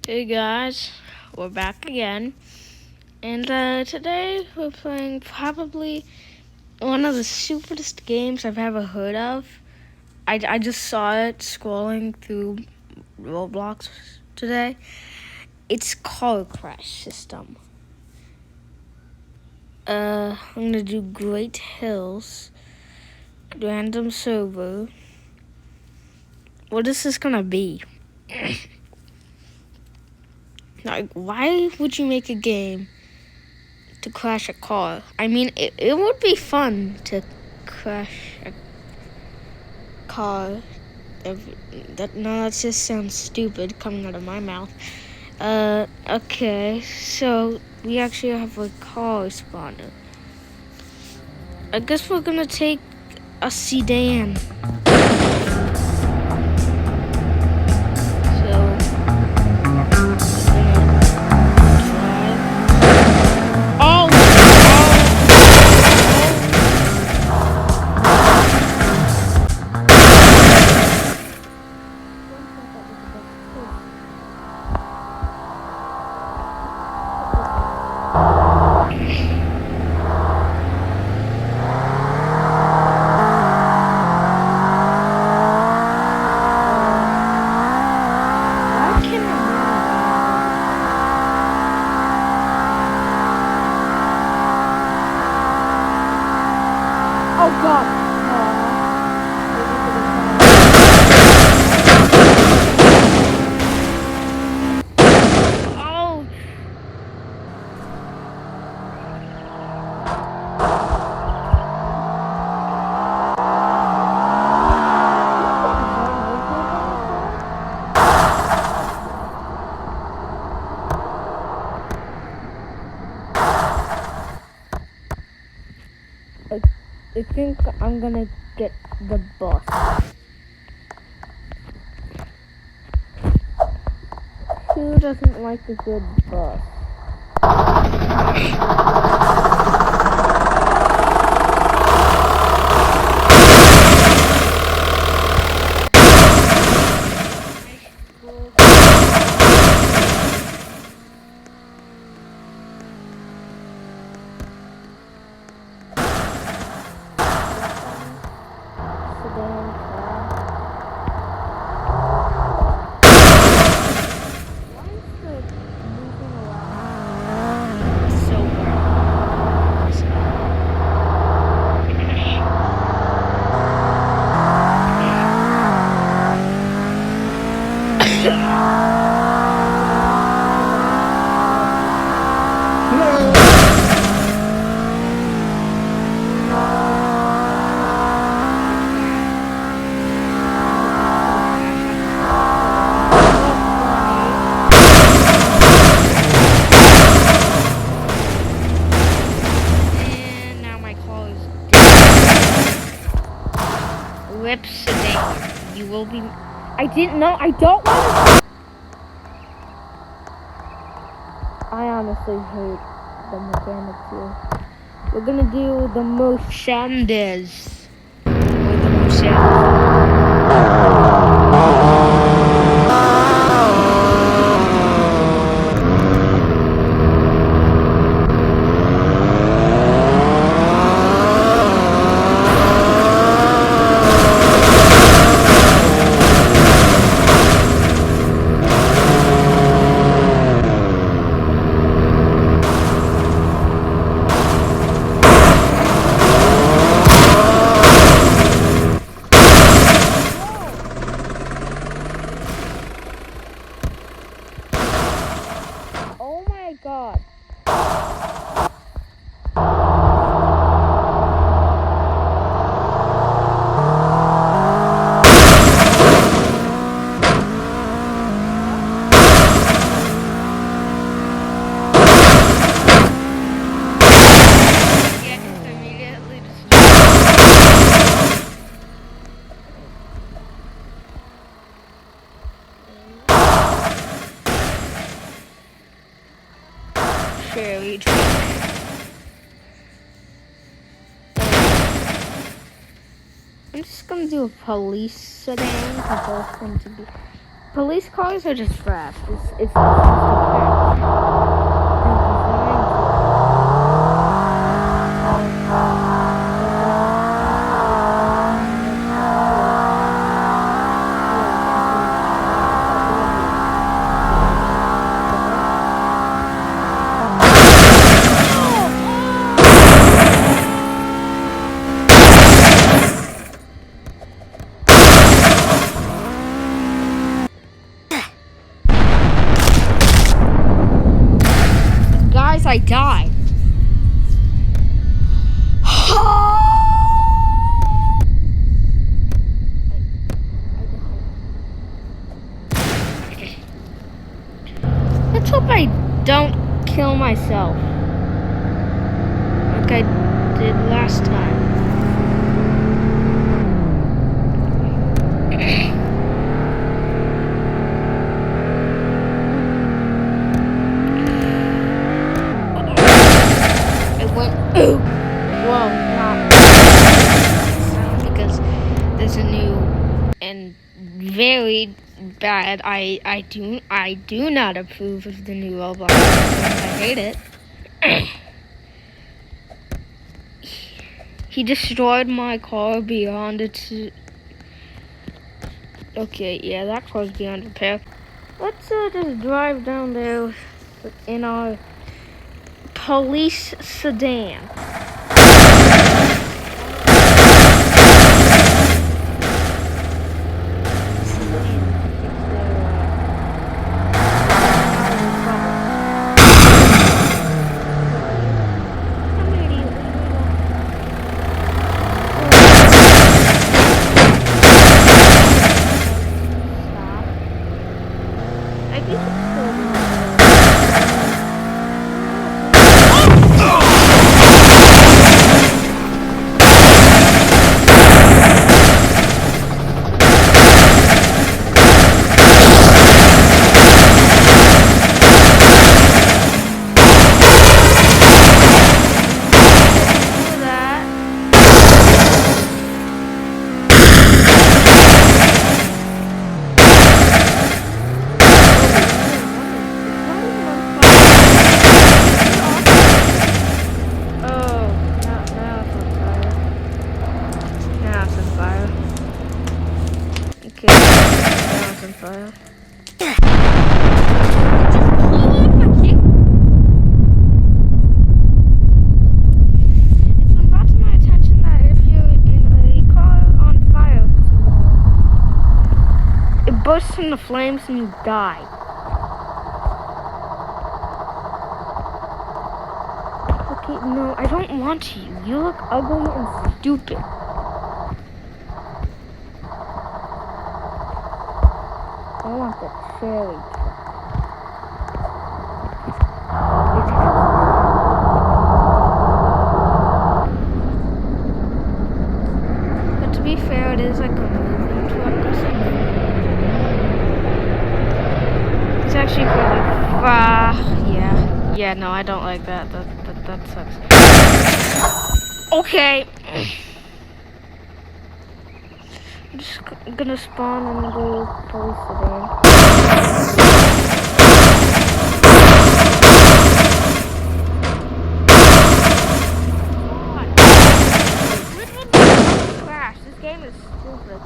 Hey guys, we're back again, and today we're playing probably one of the stupidest games I've ever heard of. I just saw it scrolling through Roblox today. It's Car Crash System. I'm gonna do Great Hills, random server. What is this gonna be? Like, why would you make a game to crash a car? I mean, it would be fun to crash a car. That just sounds stupid coming out of my mouth. Okay, so we actually have a car spawner. I guess we're gonna take a sedan. Oh God! Oh! I think I'm gonna get the bus. Who doesn't like a good bus? Rips today. You will be. I didn't know. I don't want to. I honestly hate the mechanics here. We're gonna do the Mercedes. With the Mercedes. Oh my God. Cherry truck. I'm just gonna do a police sedan because those tend to be police cars are just fast. It's just a Guys, I died. Let's hope I don't kill myself like I did last time. Whoa, not sound because there's a new and very bad. I do not approve of the new Roblox. I hate it. He destroyed my car beyond its. Okay, yeah, that car's beyond repair. Let's just drive down there in our police sedan. Burst into flames and you die. Okay, no, I don't want you. You look ugly and stupid. I want the cherry. But to be fair, it is like a moving truck or something. It's actually pretty yeah, no, I don't like that. That sucks. Okay. I'm just gonna spawn in the police sedan. Crash. This game is stupid.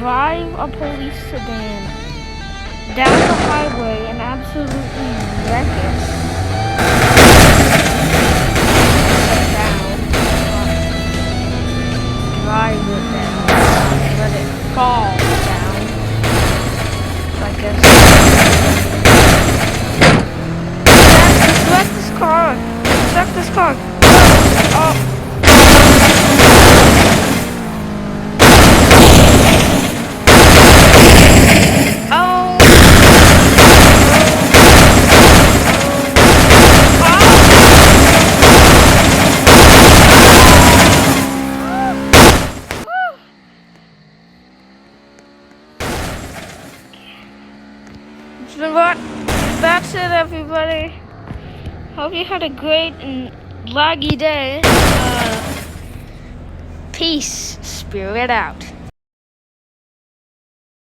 drive a police sedan down the highway and absolutely wreck it. Down. Drive it down. Let it fall down. So I guess. Wreck this car. Wreck this car. Oh. But that's it, everybody. Hope you had a great and laggy day. Peace. Spirit out.